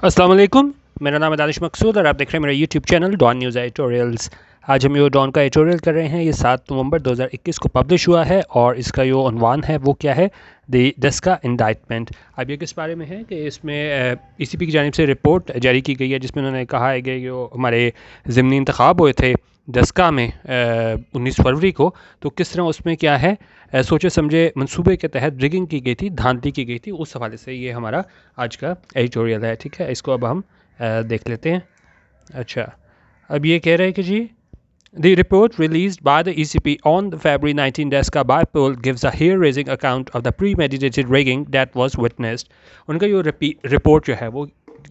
अस्सलाम वालेकुम, मेरा नाम है दानिश मकसूद और आप देख रहे हैं मेरा YouTube channel Dawn news editorials. आज हम यो डॉन का एडिटोरियल कर रहे हैं। ये 7 नवंबर 2021 को पब्लिश हुआ है और इसका जो उन्वान है वो क्या है, द डस्का इंडाइटमेंट। अब ये किस बारे में है कि इसमें ईसीपी की जानिब से रिपोर्ट जारी की गई है जिसमें उन्होंने कहा है कि जो हमारे ज़िमनी इंतखाब हुए थे डस्का में 19 फरवरी को, तो किस तरह उसमें क्या है सोचे समझे मंसूबे के तहत रिगिंग की गई थी, धांधली की गई थी। उस हवाले से ये हमारा आज का एडिटोरियल है। ठीक है, इसको अब हम देख लेते हैं। अच्छा, अब ये कह रहे हैं कि जी The report released by the ECP on the February 19 Daska bipoll gives a hair-raising account of the premeditated rigging that was witnessed. उनका जो रिपोर्ट जो है वो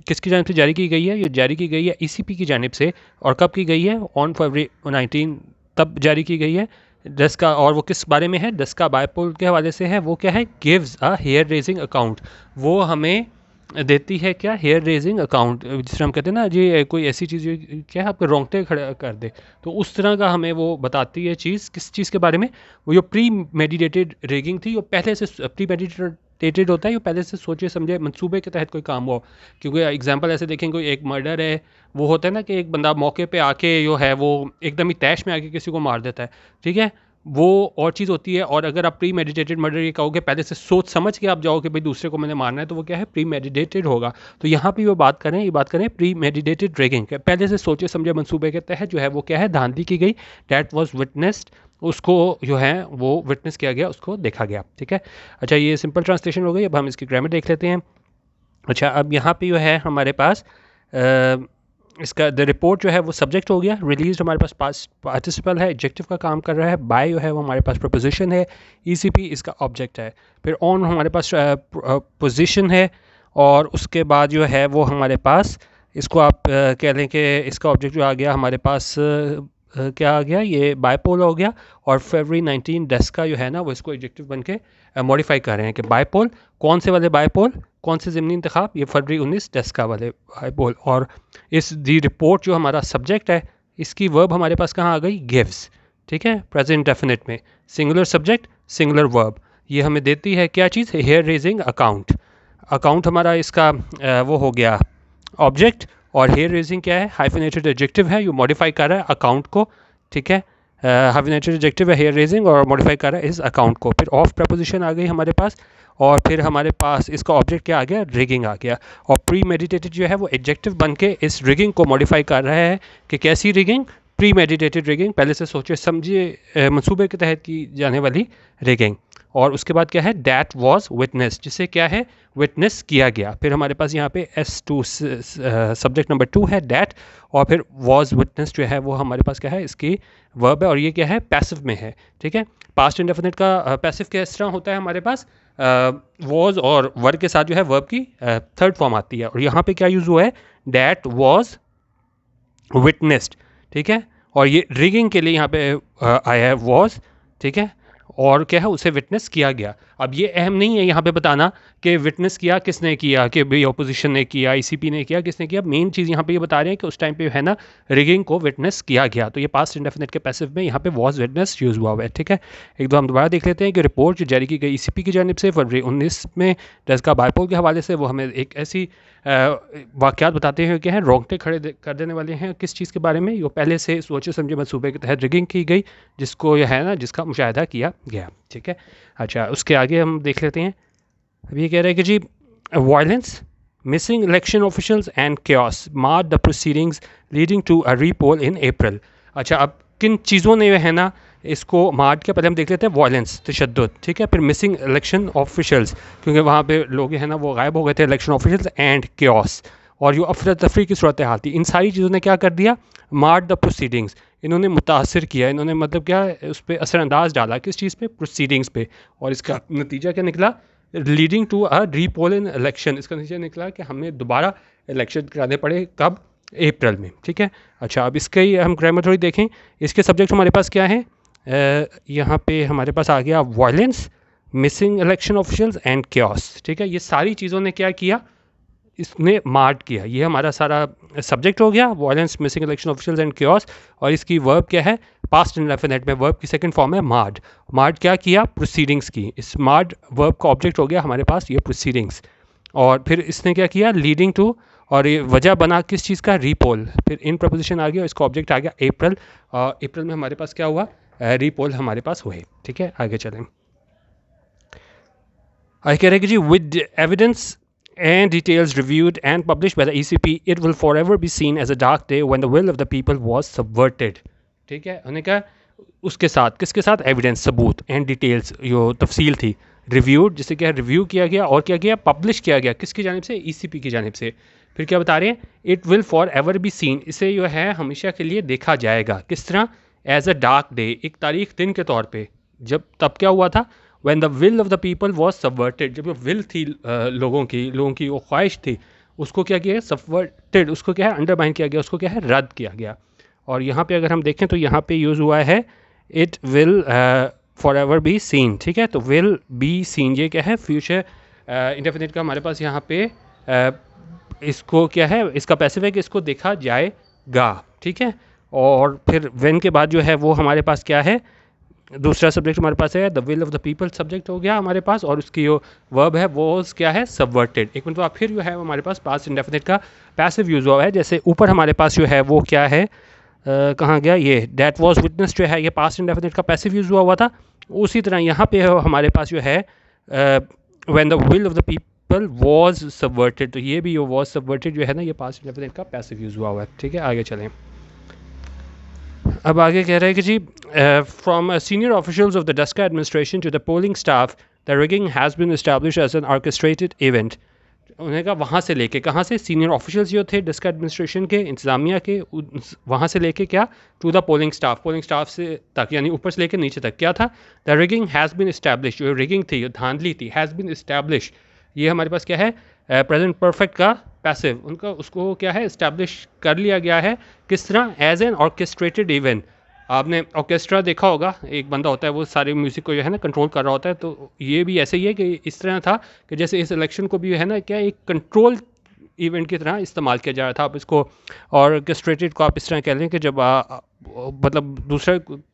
किसकी जानिब से जारी की गई है? ये जारी की गई है ECP की जानिब से। और कब की गई है? ऑन फरवरी 19 तब जारी की गई है डस्का। और वो किस बारे में है? डस्का बायपोल के हवाले से है। वो क्या है? Gives a hair raising account. वो हमें देती है क्या? Hair raising account. जिस तरह हम कहते हैं ना जी, कोई ऐसी चीज़ क्या है आपके रोंगटे खड़े कर दे, तो उस तरह का हमें वो बताती है चीज़। किस चीज़ के बारे में? वो जो प्री मेडिटेटेड रेगिंग थी, वो पहले से प्री मेडिटेटेड होता है, ये पहले से सोचे समझे मंसूबे के तहत कोई काम हो। क्योंकि एग्जांपल ऐसे देखें, कोई एक मर्डर है, वो होता है ना कि एक बंदा मौके पे आके जो है वो एकदम ही तैश में आके किसी को मार देता है। ठीक है, वो और चीज़ होती है। और अगर आप प्री मेडिटेटेड मर्डर ये कहोगे, पहले से सोच समझ के आप जाओगे भाई दूसरे को मैंने मारना है, तो वो क्या है? प्री मेडिटेटेड होगा। तो यहाँ पे वो बात करें प्री मेडिटेटेड रेगिंग, पहले से सोचे समझे मंसूबे के तहत जो है वो क्या है? धांधली की गई। डैट वॉज विटनेस्ड, उसको जो है वो विटनेस किया गया, उसको देखा गया। ठीक है, अच्छा, ये सिंपल ट्रांसलेशन हो गई। अब हम इसकी ग्रामर देख लेते हैं। अच्छा, अब यहाँ पे जो है हमारे पास इसका द रिपोर्ट जो है वो सब्जेक्ट हो गया। रिलीज हमारे पास पार्टिसिपल है, एडजेक्टिव का काम कर रहा है। बाय जो है वो हमारे पास प्रपोजिशन है। ईसीपी इसका ऑब्जेक्ट है। फिर ऑन हमारे पास पोजीशन है। और उसके बाद जो है वो हमारे पास इसको आप कह लें कि इसका ऑब्जेक्ट जो आ गया हमारे पास क्या आ गया? ये बायपोल हो गया। और फरवरी 19 डस्का जो है ना वो इसको एडजेक्टिव बन के मॉडिफाई कर रहे हैं कि बायपोल। कौन से वाले बायपोल? कौन से ज़िमनी इंतखाब? ये फरवरी 19 डस्का वाले बायपोल। और इस दी रिपोर्ट जो हमारा सब्जेक्ट है, इसकी वर्ब हमारे पास कहाँ आ गई? गिव्स। ठीक है, प्रेजेंट डेफिनेट में सिंगुलर सब्जेक्ट सिंगुलर वर्ब। ये हमें देती है क्या चीज़? Hair raising account. अकाउंट हमारा इसका वो हो गया ऑब्जेक्ट। और हेयर रेजिंग क्या है? हाइफिनेटेड एडजेक्टिव है, यू मॉडिफाई कर रहा है अकाउंट को। ठीक है, हाइफिनेटेड एडजेक्टिव है हेयर रेजिंग और मॉडिफाई कर रहा है इस अकाउंट को। फिर ऑफ प्रपोजिशन आ गई हमारे पास। और फिर हमारे पास इसका ऑब्जेक्ट क्या आ गया? रिगिंग आ गया। और प्री मेडिटेटेड जो है वो एडजेक्टिव बन के इस रिगिंग को मॉडिफाई कर रहा है कि कैसी रिगिंग? प्री मेडिटेटेड रिगिंग, पहले से सोचे समझे मंसूबे के तहत की जाने वाली रिगिंग। और उसके बाद क्या है? डैट वॉज विटनेस, जिसे क्या है? विटनेस किया गया। फिर हमारे पास यहाँ पे S2 सब्जेक्ट नंबर 2 है डैट। और फिर वॉज विटनेस जो है वो हमारे पास क्या है? इसकी वर्ब है। और ये क्या है? पैसिव में है। ठीक है, पास्ट इंडेफिनिट का पैसिव किस तरह होता है? हमारे पास वॉज और वर्ब के साथ जो है वर्ब की थर्ड फॉर्म आती है। और यहाँ पे क्या यूज़ हुआ है? That was witnessed. ठीक है, और ये रिगिंग के लिए यहाँ पे आया है वॉज। ठीक है, और क्या है? उसे विटनेस किया गया। अब ये अहम नहीं है यहाँ पे बताना कि विटनेस किया किसने किया, कि भाई ऑपोजिशन ने किया, ईसीपी ने किया, किसने किया। मेन चीज़ यहाँ पे ये बता रहे हैं कि उस टाइम पे है ना रिगिंग को विटनेस किया गया। तो ये पास्ट इंडेफिनिट के पैसिव में यहाँ पे वॉज विटनेस यूज़ हुआ है। ठीक है, एक दो हम दोबारा देख लेते हैं कि रिपोर्ट जो जारी की गई ईसीपी की जानिब से फरवरी 19 में डस्का बायपोल के हवाले से, वो हमें एक ऐसी वाक़यात बताते हैं कि हैं रोंगटे खड़े कर देने वाले हैं। किस चीज़ के बारे में? ये पहले से सोचे समझे मंसूबे के तहत रिगिंग की गई, जिसको यह है ना जिसका मुशाहिदा किया गया। ठीक है, अच्छा, उसके आगे हम देख लेते हैं। अब ये कह रहे हैं कि जी violence, missing election officials and chaos marred the proceedings leading to a repoll in April. अच्छा, अब किन चीज़ों ने है ना इसको मार्ड किया? पहले हम देख लेते हैं वायलेंस, तशद्दुद। ठीक है, फिर मिसिंग इलेक्शन ऑफिशियल्स, क्योंकि वहाँ पे लोग है ना वो गायब हो गए थे, इलेक्शन ऑफिशियल्स, एंड chaos, और जो अफरा तफरी की सूरत हाल थी। इन सारी चीज़ों ने क्या कर दिया? मार्ड द प्रोसीडिंग्स, इन्होंने मुतासर किया, इन्होंने मतलब क्या उस पर असरअंदाज डाला। किस चीज़ पे? प्रोसीडिंग्स पे। और इसका नतीजा क्या निकला? Leading to a repoll in election. इसका नतीजा निकला कि हमें दोबारा इलेक्शन कराने पड़े। कब? अप्रैल में। ठीक है, अच्छा, अब इसका ही हम ग्रामर थोड़ी देखें। इसके सब्जेक्ट हमारे पास क्या है? यहाँ पे हमारे पास आ गया violence, missing election officials and chaos। ठीक है, ये सारी चीज़ों ने क्या किया? इसने मार्ड किया। ये हमारा सारा सब्जेक्ट हो गया, violence, missing election officials and chaos। और इसकी वर्ब क्या है? पास्ट इंडेफिनिट में वर्ब की सेकंड फॉर्म है मार्ड। मार्ड क्या किया? प्रोसीडिंग्स की। इस मार्ड वर्ब का ऑब्जेक्ट हो गया हमारे पास ये प्रोसीडिंग्स। और फिर इसने क्या किया? लीडिंग टू, और ये वजह बना किस चीज़ का, रीपोल। फिर इन प्रपोजिशन आ गया, इसका ऑब्जेक्ट आ गया अप्रैल, और अप्रैल में हमारे पास क्या हुआ, रीपोल हमारे पास हुए। ठीक है, आगे चलें। आगे कह रहे हैं कि जी with evidence and details reviewed and published by the ECP, it will forever be seen as a dark day when the will of the people was subverted. ठीक है, उन्होंने कहा उसके साथ, किसके साथ, एविडेंस, सबूत, एंड डिटेल्स, जो तफसील थी, रिव्यूड, जिसे क्या रिव्यू किया गया और क्या किया, पब्लिश किया गया, किसकी जानिब से, ECP की जानिब से। फिर क्या बता रहे हैं, it will for ever be seen, इसे जो है हमेशा के लिए देखा जाएगा, किस तरह, एज अ डार्क डे, एक तारीख दिन के तौर पर। जब तब क्या हुआ था, when the will of the people was subverted, जब वो will थी लोगों की वो ख्वाहिश थी, उसको क्या किया, subverted, उसको क्या है, अंडरमाइन किया गया, उसको क्या है, रद्द किया गया। और यहाँ पे अगर हम देखें तो यहाँ पे यूज़ हुआ है it will forever be seen। ठीक है, तो will be seen ये क्या है, फ्यूचर इंडेफिनिट का हमारे पास यहाँ पे इसको क्या है, इसका पैसिव है कि इसको देखा जाएगा। ठीक है, और फिर when के बाद जो है वो हमारे पास क्या है, दूसरा सब्जेक्ट हमारे पास है the will of the people, subject हो गया हमारे पास, और उसकी जो वर्ब है वो क्या है, सबवर्टेड। एक मिनट, तो आप फिर जो है हमारे पास पास्ट इंडेफिनिट का पैसिव यूज़ हुआ है। जैसे ऊपर हमारे पास जो है वो क्या है, कहाँ गया ये, दैट वाज विटनेस जो है, ये पास्ट इंडेफिनिट का पैसिव यूज़ हुआ था। उसी तरह यहाँ पे हमारे पास जो है when the will of the people was subverted, तो ये भी ये वाज सबवर्टेड जो है ना, ये पास्ट इंडेफिनिट का पैसिव यूज़ हुआ है। ठीक है, आगे चलें। अब आगे कह रहे हैं कि जी from senior officials of the Daska administration to the polling staff, the rigging has been established as an orchestrated event. उन्होंने कहा वहाँ से लेके, कहाँ से, सीनियर ऑफिशियल्स जो थे डस्का एडमिनिस्ट्रेशन के, इंतज़ामिया के, वहाँ से लेके क्या, टू द पोलिंग स्टाफ से तक, यानी ऊपर से लेके नीचे तक क्या था, the rigging has been establish, जो रिगिंग थी, धांधली थी, हैज़ बीन एस्टैब्लिश, ये हमारे पास क्या है, प्रेजेंट परफेक्ट का पैसिव, उनका उसको क्या है, इस्टेब्लिश कर लिया गया है, किस तरह, एज एन ऑर्केस्ट्रेटेड इवेंट। आपने ऑर्केस्ट्रा देखा होगा, एक बंदा होता है वो सारे म्यूज़िक को जो है ना कंट्रोल कर रहा होता है, तो ये भी ऐसे ही है कि इस तरह था कि जैसे इस इलेक्शन को भी है ना क्या, एक कंट्रोल इवेंट की तरह इस्तेमाल किया जा रहा था। आप इसको ऑर्केस्ट्रेटेड को आप इस तरह कह लें कि जब मतलब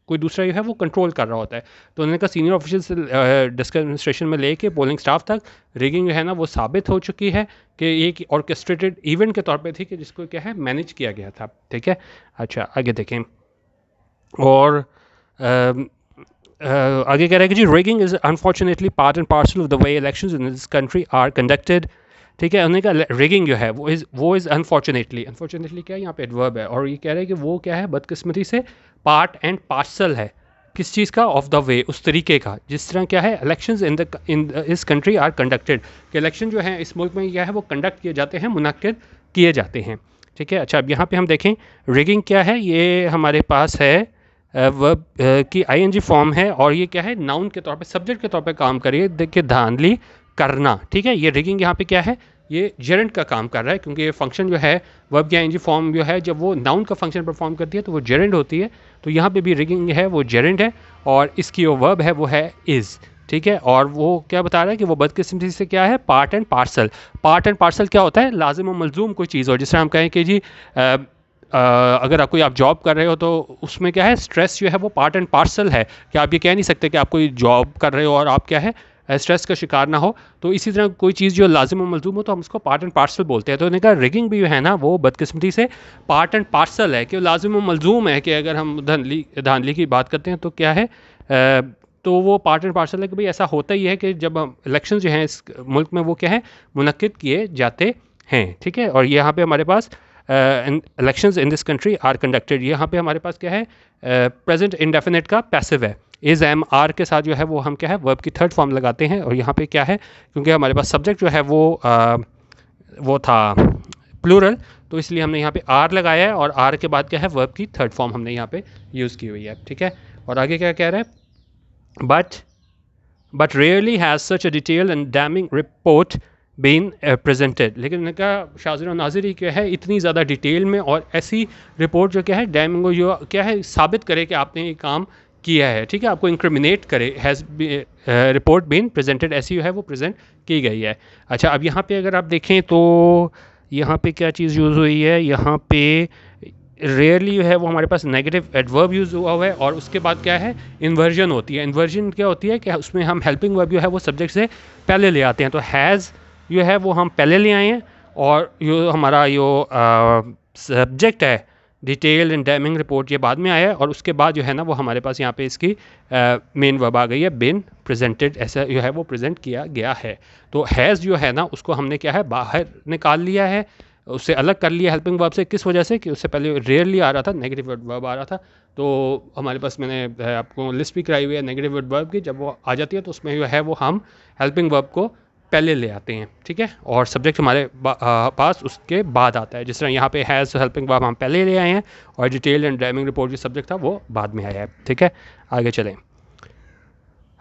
कोई दूसरा जो है वो कंट्रोल कर रहा होता है। तो उन्होंने कहा सीनियर ऑफिशियल से डस्का एडमिनिस्ट्रेशन में लेके पोलिंग स्टाफ तक रिगिंग जो है ना वो साबित हो चुकी है कि एक ऑर्केस्ट्रेटेड इवेंट के तौर पे थी कि जिसको क्या है, मैनेज किया गया था। ठीक है, अच्छा आगे देखें। और आगे कह रहा है कि जी rigging is unfortunately part and parcel of the way elections in this country are conducted. ठीक है, उन्होंने कहा रिगिंग जो है वो इज़ अनफॉर्चुनेटली क्या है, यहाँ पे एडवर्ब है, और ये कह रहे हैं कि वो क्या है, बदकिस्मती से पार्ट एंड पार्सल है, किस चीज़ का, ऑफ द वे, उस तरीके का, जिस तरह क्या है, इलेक्शंस इन इस कंट्री आर कंडक्टेड, कि इलेक्शन जो है इस मुल्क में क्या है वो कंडक्ट किए जाते हैं, मुनक्किद किए जाते हैं। ठीक है, अच्छा अब यहाँ पे हम देखें रिगिंग क्या है, ये हमारे पास है वर्ब की ING फॉर्म है, और ये क्या है, नाउन के तौर पे, सब्जेक्ट के तौर पे काम करिए, देखिए धांधली करना। ठीक है, ये रिगिंग यहाँ पे क्या है, ये जेरेंट का काम कर रहा है, क्योंकि ये फंक्शन जो है वर्ब की ING फॉर्म जो है, जब वो नाउन का फंक्शन परफॉर्म करती है तो वो जेरेंट होती है। तो यहाँ पे भी रिगिंग है वो जेरेंट है, और इसकी जो वर्ब है वो है इज़। ठीक है, और वो क्या बता रहा है कि वो बदकिस्मती से क्या है, part and parcel. Part and parcel क्या होता है, लाजिम और मलजूम कोई चीज़ हो, जिस तरह हम कहें कि जी अगर आप जॉब कर रहे हो तो उसमें क्या है, स्ट्रेस जो है वो पार्ट एंड पार्सल है, कि आप ये कह नहीं सकते कि आप कोई जॉब कर रहे हो और आप क्या है स्ट्रेस का शिकार ना हो। तो इसी तरह कोई चीज़ जो लाजिम और मलजूम हो तो हम उसको पार्ट एंड पार्सल बोलते हैं। तो उन्होंने कहा रिगिंग भी जो है ना वो बदकिस्मती से पार्ट एंड पार्सल है, कि लाजिम और मलजूम है, कि अगर हम धांधली की बात करते हैं तो क्या है, तो वो पार्ट एंड पार्सल है कि भाई ऐसा होता ही है कि जब इलेक्शन जो हैं इस मुल्क में वो क्या है, मुनक्किद किए जाते हैं। ठीक है, और यहाँ पे हमारे पास elections in this country are conducted, यहाँ पे हमारे पास क्या है, प्रेजेंट इंडेफिनिट का पैसिव है, इज़ एम आर के साथ जो है वो हम क्या है, वर्ब की थर्ड फॉर्म लगाते हैं। और यहाँ पे क्या है, क्योंकि हमारे पास सब्जेक्ट जो है वो था प्लूरल, तो इसलिए हमने यहाँ पे आर लगाया है, और आर के बाद क्या है, वर्ब की थर्ड फॉर्म हमने यहाँ पे यूज़ की हुई है। ठीक है, और आगे क्या कह रहा है, but rarely has such a detail and damning report been presented. लेकिन उन्होंने कहा शाज़िर और नाज़िर क्या है, इतनी ज़्यादा डिटेल में और ऐसी रिपोर्ट जो क्या है, डैमिंग जो क्या है, साबित करे कि आपने ये काम किया है। ठीक है, आपको इंक्रिमिनेट करे, हैज़ रिपोर्ट बीन प्रेजेंटेड, ऐसी जो है वो प्रेजेंट की गई है। अच्छा अब यहाँ पे अगर आप देखें तो यहाँ पे क्या चीज़ यूज़ हुई है, यहाँ पे रेयरली जो है वो हमारे पास नेगेटिव एडवर्ब यूज़ हुआ है, और उसके बाद क्या है, इन्वर्जन होती है। इन्वर्जन क्या होती है कि उसमें हम हेल्पिंग वर्ब जो है वो सब्जेक्ट से पहले ले आते हैं। तो हैज़ जो है वो हम पहले ले आए हैं, और यो हमारा यो सब्जेक्ट है डिटेल एंड डैमिंग रिपोर्ट, ये बाद में आया है, और उसके बाद जो है ना वो हमारे पास यहाँ पे इसकी मेन वर्ब आ गई है, बिन प्रेजेंटेड, ऐसा जो है वो प्रेजेंट किया गया है। तो हैज़ जो है ना उसको हमने क्या है बाहर निकाल लिया है, उससे अलग कर लिया हेल्पिंग वर्ब से। किस वजह से कि उससे पहले रेयरली आ रहा था, नेगेटिव वर्ब आ रहा था। तो हमारे पास मैंने आपको लिस्ट भी कराई हुई है नेगेटिव वर्ब की, जब वो आ जाती है तो उसमें जो है वो हम हेल्पिंग वर्ब को पहले ले आते हैं, ठीक है, और सब्जेक्ट हमारे पास उसके बाद आता है। जिस तरह यहाँ पे हैज़ हेल्पिंग वर्ब हम पहले ले आए हैं और डिटेल एंड ड्राइविंग रिपोर्ट जो सब्जेक्ट था वो बाद में आया है, ठीक है। आगे चलें।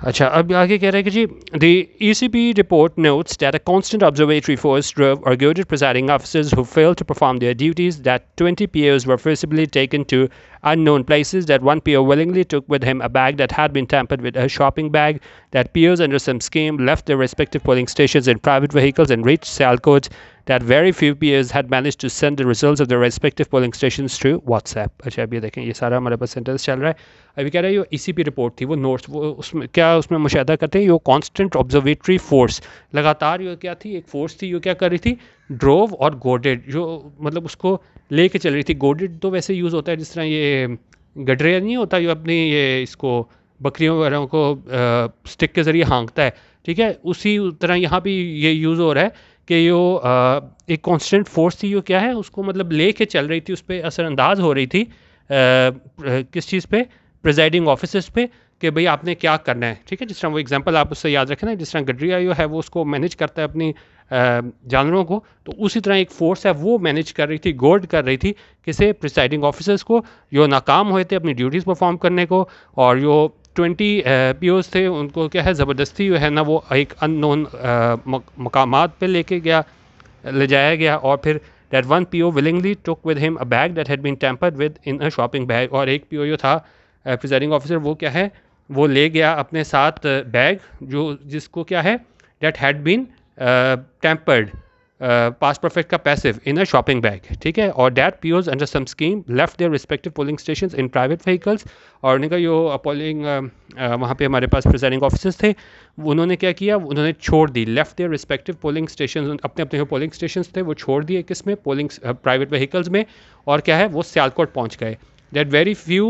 अच्छा, अब आगे कह रहे हैं कि जी the ECB report notes that a constant observatory force drove argued presiding officers who failed to perform their duties, that 20 POs were forcibly taken to unknown places, that one PO willingly took with him a bag that had been tampered with a shopping bag, that POs under some scheme left their respective polling stations in private vehicles and reached Salcoats, that very few POs had managed to send the results of their respective polling stations through WhatsApp। अच्छा, अभी देखें ये सारा हमारे पास sentence चल रहा है। अभी कह रहा है ये ECP रिपोर्ट थी, वो नोट्स, वो उसमें क्या उसमें मुशाहिदा करते हैं, ये कॉन्स्टेंट ऑब्जर्वेटरी फोर्स, लगातार ये क्या थी, एक फोर्स थी, ये क्या कर रही थी, ड्रोव और गोडेड, जो मतलब उसको लेके चल रही थी। गोडेड तो वैसे यूज़ होता है जिस तरह ये गडरे नहीं होता, जो अपनी ये इसको बकरियों वगैरह को स्टिक के ज़रिए हाँकता है, ठीक है, उसी तरह यहाँ भी ये यूज़ हो रहा है कि यो एक कांस्टेंट फोर्स थी, यो क्या है उसको मतलब ले के चल रही थी, उस पर असरअंदाज हो रही थी किस चीज़ पे, प्रिजाइडिंग ऑफिसर्स पे, कि भाई आपने क्या करना है, ठीक है। जिस तरह वो एग्जांपल आप उससे याद रखें ना, जिस तरह गडरिया यो है वो उसको मैनेज करता है अपनी जानवरों को, तो उसी तरह एक फोर्स है वो मैनेज कर रही थी, गोर्ड कर रही थी किसे, प्रिसाइडिंग ऑफिसर्स को, जो नाकाम हुए थे अपनी ड्यूटीज़ परफॉर्म करने को, और जो 20 POs थे उनको क्या है ज़बरदस्ती जो है ना वो एक अननोन मकामात पे लेके गया, ले जाया गया, और फिर that one PO willingly took with him a bag that had been tampered with in a shopping bag, और एक PO जो था प्रिजाइडिंग ऑफिसर वो क्या है वो ले गया अपने साथ बैग जो जिसको क्या है that had been tampered, past perfect का passive, in a shopping bag, ठीक है, और that POs under some scheme left their respective polling stations in private vehicles, और उनका जो पोलिंग वहाँ पे हमारे पास प्रिजाइडिंग ऑफिसर्स थे, उन्होंने क्या किया, उन्होंने छोड़ दी, left their respective polling station, अपने अपने जो पोलिंग स्टेशन थे वो छोड़ दिए, किस में, पोलिंग प्राइवेट व्हीकल्स में, और क्या है वो सियालकोट पहुँच गए। That very few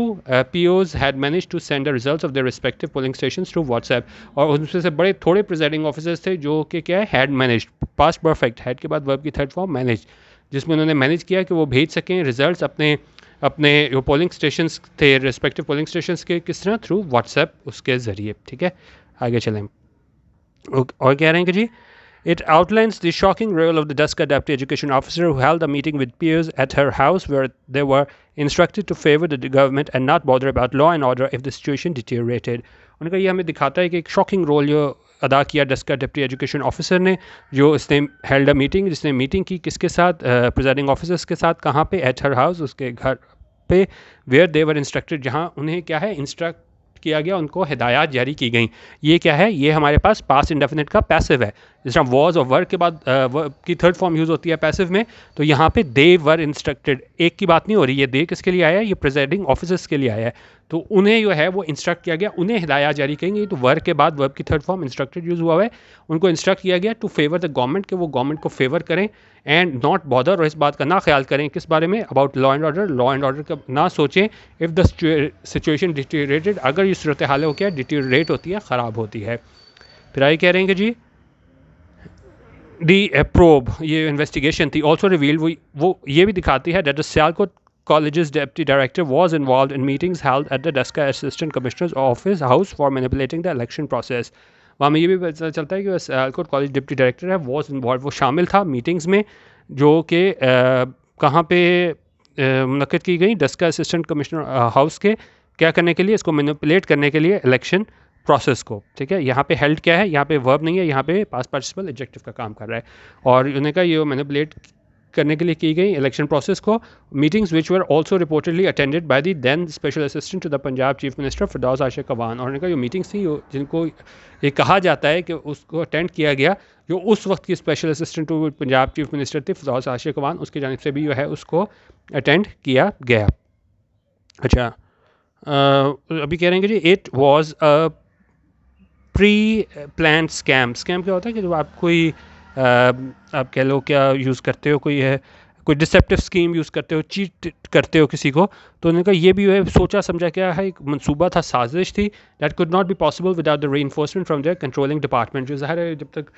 POs had managed to send the results of their respective polling stations through WhatsApp, और उनमें से बड़े थोड़े प्रिजाइडिंग ऑफिसर्स थे जो कि क्या है had manage, past perfect, had के बाद वर्ब की थर्ड फॉर्म मैनेज, जिसमें उन्होंने मैनेज किया कि वो भेज सकें रिजल्ट्स अपने अपने जो पोलिंग स्टेशंस थे, रिस्पेक्टिव पोलिंग स्टेशंस के, किस तरह, थ्रू व्हाट्सएप उसके ज़रिए, ठीक है। आगे चलें। और कह रहे हैं कि जी it outlines the shocking role of the Daska deputy education officer who held a meeting with peers at her house where they were instructed to favor the government and not bother about law and order if the situation deteriorated। उनका ये हमें दिखाता है कि एक shocking role जो अदा किया डस्का डिप्टी एजुकेशन ऑफिसर ने, जो इसने हेल्ड अ मीटिंग, जिसने मीटिंग की किसके साथ, प्रिजाइडिंग ऑफिसर्स के साथ, कहाँ पे, एट हर हाउस, उसके घर पे, वेयर दे वर इंस्ट्रक्टेड, जहाँ उन्हें क्या है इंस्ट्रक्ट किया गया, उनको हिदायत जारी की गई। ये क्या है, ये हमारे पास पास्ट इंडेफिनिट का पैसिव है, जिस तरह वॉज और वर्क के बाद की थर्ड फॉर्म यूज़ होती है पैसिव में, तो यहाँ पे दे वर इंस्ट्रक्टेड, एक की बात नहीं हो रही, ये दे किसके लिए आया है, ये प्रेसिडिंग ऑफिसर्स के लिए आया है, तो उन्हें जो है वो इंस्ट्रक्ट किया गया, उन्हें हिदायत जारी की गई। तो वर्क के बाद वर्ब की थर्ड फॉर्म इंस्ट्रक्टेड यूज़ हुआ है, उनको इंस्ट्रक्ट किया गया टू फेवर द गवर्नमेंट, के वो गवर्नमेंट को फेवर करें, एंड नॉट बॉदर, और इस बात का ना ख्याल करें किस बारे में, अबाउट लॉ एंड ऑर्डर का ना सोचें, इफ़ द सिचुएशन डिटीरिएटेड, अगर ये सूरत हाल हो क्या डिटीरिएट होती है, ख़राब होती है। फिर आगे कह रहे हैं कि जी दी प्रोब, ये इन्वेस्टिगेशन थी, ऑल्सो रिवील, वो ये भी दिखाती है that the Sialkot College's deputy director was involved in meetings held at the Daska Assistant Commissioner's office house for manipulating the election process। वहाँ में ये भी पता चलता है कि सियालकोट कॉलेज डिप्टी डायरेक्टर है, was involved, वो शामिल था मीटिंग्स में, जो कि कहाँ पे मुनक़िद की गई, डस्का असिस्टेंट कमिश्नर हाउस के, क्या करने के लिए, इसको मैनिपुलेट करने के लिए इलेक्शन प्रोसेस को, ठीक है। यहाँ पे हेल्ड क्या है, यहाँ पे वर्ब नहीं है, यहाँ पे पास्ट पार्टिसिपल एडजेक्टिव का काम कर रहा है, और उन्होंने कहा ये मैनिपुलेट करने के लिए की गई इलेक्शन प्रोसेस को। Meetings which were also reportedly attended by the then special assistant to the Punjab chief minister Firdous Ashiq Awan, और उनका जो मीटिंग्स थी जिनको ये कहा जाता है कि उसको अटेंड किया गया, जो उस वक्त की special assistant to Punjab chief minister थे फिरदौस आशिक अवान, उसकी जानिब से भी जो है उसको अटेंड किया गया। अच्छा, अभी कह रहे हैं कि जी it was a pre plan scam. Scam क्या होता है कि जब आप कोई आप कह लो क्या यूज़ करते हो, कोई डिसेप्टिव स्कीम यूज़ करते हो, चीट करते हो किसी को, तो उन्होंने कहा ये भी है सोचा समझा क्या है, एक मंसूबा था, साजिश थी, that could not be possible without the reinforcement from their controlling department. जो ज़ाहिर है जब तक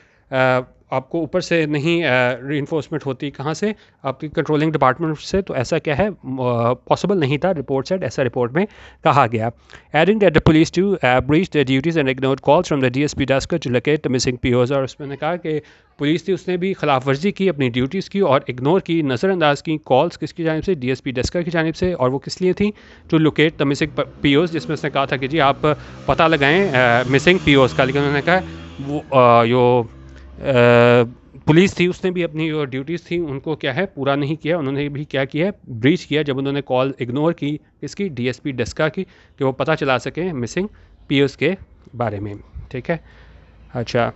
आपको ऊपर से नहीं रीइंफोर्समेंट होती, कहाँ से, आपकी कंट्रोलिंग डिपार्टमेंट से, तो ऐसा क्या है पॉसिबल नहीं था, रिपोर्ट सेड, ऐसा रिपोर्ट में कहा गया। Adding that the police to breach their duties and ignored calls from the DSP Daska to locate the missing POs. और उसमें कहा कि पुलिस थी, उसने भी खिलाफ वर्जी की अपनी ड्यूटीज़ की और इग्नोर की, नज़रअंदाज की कॉल्स किसकी जानिब से, डीएसपी डस्का की जानिब से, और वो किस लिए थी, to locate the missing POWs, जिसमें उसने कहा था कि जी आप पता लगाएं मिसिंग पीओज का। लेकिन उन्होंने कहा वो पुलिस थी, उसने भी अपनी जो ड्यूटीज़ थी उनको क्या है पूरा नहीं किया, उन्होंने भी क्या किया, ब्रीच किया, जब उन्होंने कॉल इग्नोर की इसकी डीएसपी डस्का की, कि वो पता चला सकें मिसिंग पीओज के बारे में। ठीक है, अच्छा,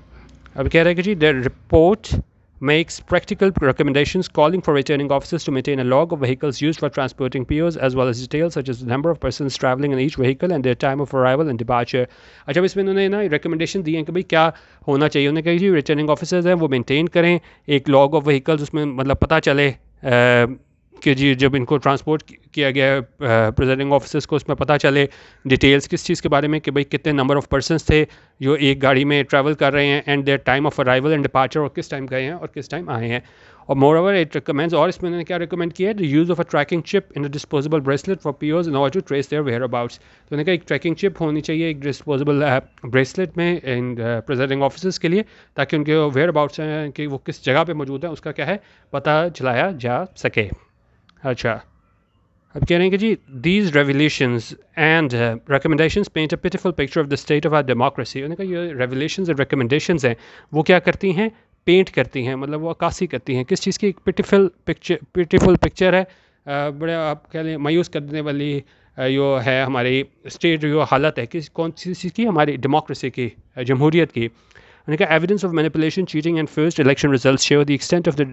अब कह रहे हैं कि जी the report makes practical recommendations calling for returning officers to maintain a log of vehicles used for transporting POs as well as details such as the number of persons traveling in each vehicle and their time of arrival and departure। अच्छा, इसमें उन्होंने ना recommendation दी है कि भाई क्या होना चाहिए। उन्होंने कहा जी रिटर्निंग ऑफिसर्स हैं वो मेंटेन करें एक लॉग ऑफ व्हीकल्स, उसमें मतलब पता चले कि जी जब इनको ट्रांसपोर्ट किया गया है प्रेजेंटिंग ऑफिसर्स को, उसमें पता चले डिटेल्स किस चीज़ के बारे में, कि भाई कितने नंबर ऑफ पर्सनस थे जो एक गाड़ी में ट्रैवल कर रहे हैं, and their time of arrival and departure, और किस टाइम गए हैं और किस टाइम आए हैं। और मोर ओवर इट रिकमेंड्स, और इसमें उन्होंने क्या रिकमेंड किया है, the use of a tracking chip in a disposable bracelet for POWs in order to trace their whereabouts. तो उन्होंने कहा एक ट्रैकिंग चिप होनी चाहिए एक डिस्पोजेबल ब्रेसलेट में इन प्रेजेंटिंग ऑफिसर्स के लिए, ताकि उनके वेयर अबाउट्स हैं कि वो किस जगह पर मौजूद है उसका क्या है पता चलाया जा सके। अच्छा, अब कह रहे हैं कि जी these revolutions and recommendations paint a pitiful picture of the state of our democracy. उन्होंने कहा ये रेवोल्यूशंस और रिकमेंडेशंस हैं वो क्या करती हैं, पेंट करती हैं, मतलब वो अक्कासी करती हैं किस चीज़ की, एक पिटिफुल पिक्चर है, बड़े आप कह लें मायूस कर देने वाली जो है हमारी स्टेट जो हालत है, किस कौन सी चीज़ की, हमारी डेमोक्रेसी की, जमहूरियत की। Evidence of manipulation, cheating, and forced election results show the extent of the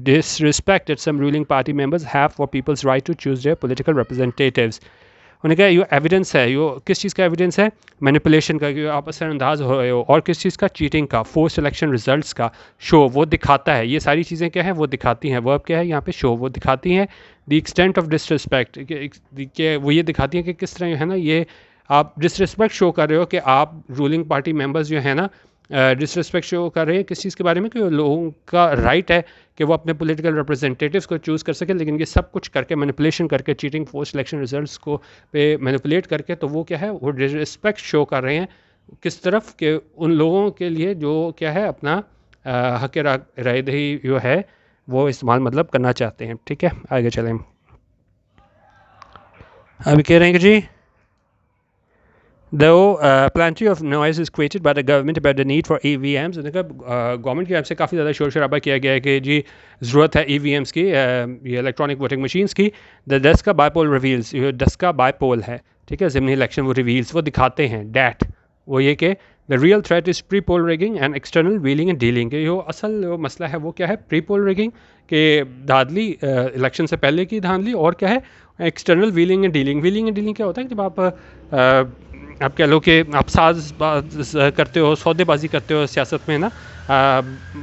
disrespect that some ruling party members have for people's right to choose their political representatives। उन्होंने कहा ये एविडेंस है, ये किस चीज़ का एविडेंस है, मैनिपुलेशन का, कि आप असरअंदाज हो रहे हो, और किस चीज़ का, चीटिंग का, फोर्स इलेक्शन रिजल्ट्स का शो वो दिखाता है। ये सारी चीज़ें क्या है वो दिखाती हैं, वर्ब क्या है यहाँ पे शो, वो दिखाती हैं द एक्सटेंट ऑफ डिसरिस्पेक्ट, कि वो ये दिखाती हैं कि किस तरह है ना ये आप डिसरिस्पेक्ट शो कर रहे हो, कि आप रूलिंग पार्टी मेम्बर्स जो है ना डिसरिस्पेक्ट शो कर रहे हैं किस चीज़ के बारे में, कि लोगों का राइट है कि वो अपने पॉलिटिकल रिप्रेजेंटेटिव्स को चूज़ कर सके, लेकिन ये सब कुछ करके मैनिपुलेशन करके, चीटिंग, फोर्स इलेक्शन रिजल्ट्स को पे मैनिपुलेट करके, तो वो क्या है वो डिसरिस्पेक्ट शो कर रहे हैं किस तरफ, के उन लोगों के लिए जो क्या है अपना हक रायदही जो है वो इस्तेमाल मतलब करना चाहते हैं। ठीक है, आगे चलें। अभी कह रहे हैं कि जी Though plenty of noise is created by the government about the need for EVMs, government की तरफ से काफ़ी ज़्यादा शोर शराबा किया गया है कि जी ज़रूरत है EVMs की, ये इलेक्ट्रॉनिक वोटिंग मशीन्स की। द डस्का बाईपोल रिवील्स, ये डस्का बाईपोल है, ठीक है, ज़िमनी इलेक्शन वो रिवील्स वो दिखाते हैं डैट वो ये कि the real threat is pre poll rigging and external wheeling and dealing. जो असल जो मसला है वो क्या है, प्री पोल रिगिंग के धांधली, इलेक्शन से पहले की धांधली, और क्या है external wheeling and dealing. Wheeling and dealing क्या होता है कि जब आप कह लो कि आप साज करते हो, सौदेबाजी करते हो सियासत में ना,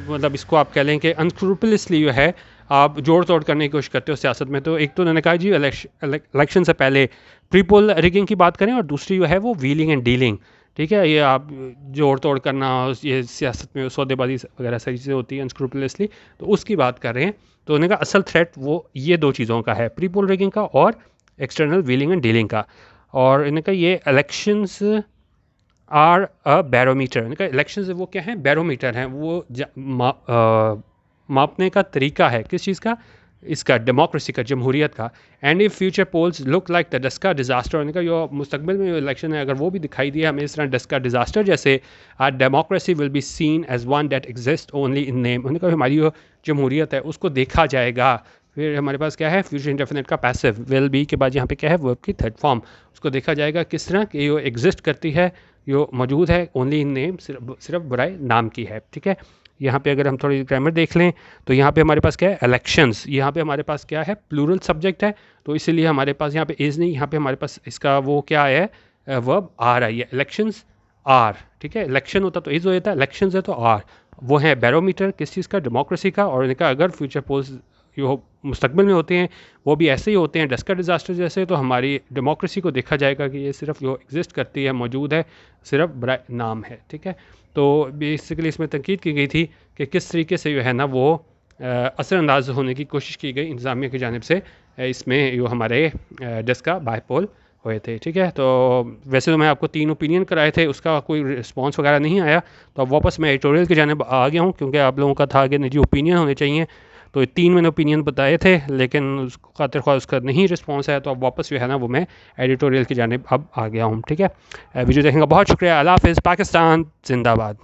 मतलब इसको आप कह लें कि अनस्क्रूपलसली जो है आप जोड़ तोड़ करने की कोशिश करते हो सियासत में। तो एक तो उन्होंने कहा जी इलेक्शन से पहले प्री पोल रिगिंग की बात करें, और दूसरी जो है वो व्हीलिंग एंड डीलिंग। ठीक है, ये आप जोड़ तोड़ करना, ये सियासत में सौदेबाजी वगैरह सारी चीज़ें होती हैं अनस्क्रूपलसली, तो उसकी बात कर रहे हैं। तो उन्होंने कहा असल थ्रेट वो ये दो चीज़ों का है, प्री पोल रिगिंग का और एक्सटर्नल व्हीलिंग एंड डीलिंग का। और इन्होंने कहा ये इलेक्शंस आर अ बैरोमीटर, इनका इलेक्शंस वो क्या है, बैरोमीटर हैं, वो मापने का तरीका है किस चीज़ का, इसका डेमोक्रेसी का, जमहूरियत का। And if future polls look like the Daska disaster, उनका जो मुस्तकबिल में जो इलेक्शन है अगर वो भी दिखाई दिया हमें इस तरह डस्का डिजास्टर जैसे, our democracy will be seen as one that exist only in name. उनका हमारी जो जमहूरियत है उसको देखा जाएगा। फिर हमारे पास क्या है फ्यूचर इंडेफिनिट का पैसिव, विल बी के बाद यहाँ पे क्या है वर्ब की थर्ड फॉर्म, उसको देखा जाएगा किस तरह कि ये एग्जिस्ट करती है, जो मौजूद है ओनली इन नेम, सिर्फ बराए नाम की है। ठीक है, यहाँ पे अगर हम थोड़ी ग्रामर देख लें तो यहाँ पे हमारे पास क्या है इलेक्शंस, यहाँ पे हमारे पास क्या है प्लूरल सब्जेक्ट है, तो इसीलिए हमारे पास यहाँ पे इज़ नहीं, यहाँ पे हमारे पास इसका वो क्या है वर्ब आर आई है, इलेक्शंस आर। ठीक है, इलेक्शन होता तो इज़ हो जाता है, इलेक्शंस है तो आर, वो है बैरोमीटर किस चीज़ का, डेमोक्रेसी का। और इनका अगर फ्यूचर पोल्स जो मुस्तकबिल में होते हैं वो भी ऐसे ही होते हैं डस्का डिज़ास्टर जैसे, तो हमारी डेमोक्रेसी को देखा जाएगा कि ये सिर्फ जो एग्जिस्ट करती है, मौजूद है, सिर्फ बड़ा नाम है। ठीक है, तो बेसिकली इसमें तनकीद की गई थी कि किस तरीके से जो है ना वो असरअंदाज होने की कोशिश की गई इंतज़ामिया की जानिब से, इसमें जो हमारे डस्का बायपोल हुए थे। ठीक है, तो वैसे तो मैं आपको 3 ओपिनियन कराए थे, उसका कोई रिस्पांस वगैरह नहीं आया, तो अब वापस मैं एडिटोरियल की जानिब आ गया हूँ, क्योंकि आप लोगों का था कि निजी ओपिनियन होने चाहिए। तो ये 3 मैंने ओपिनियन बताए थे, लेकिन उसको खातिर ख्वाह उसका नहीं रिस्पांस आया, तो अब वापस जो है ना वो मैं एडिटोरियल की जानिब अब आ गया हूँ। ठीक है, वीडियो देखने का बहुत शुक्रिया। अल्लाह हाफ़िज़। पाकिस्तान जिंदाबाद।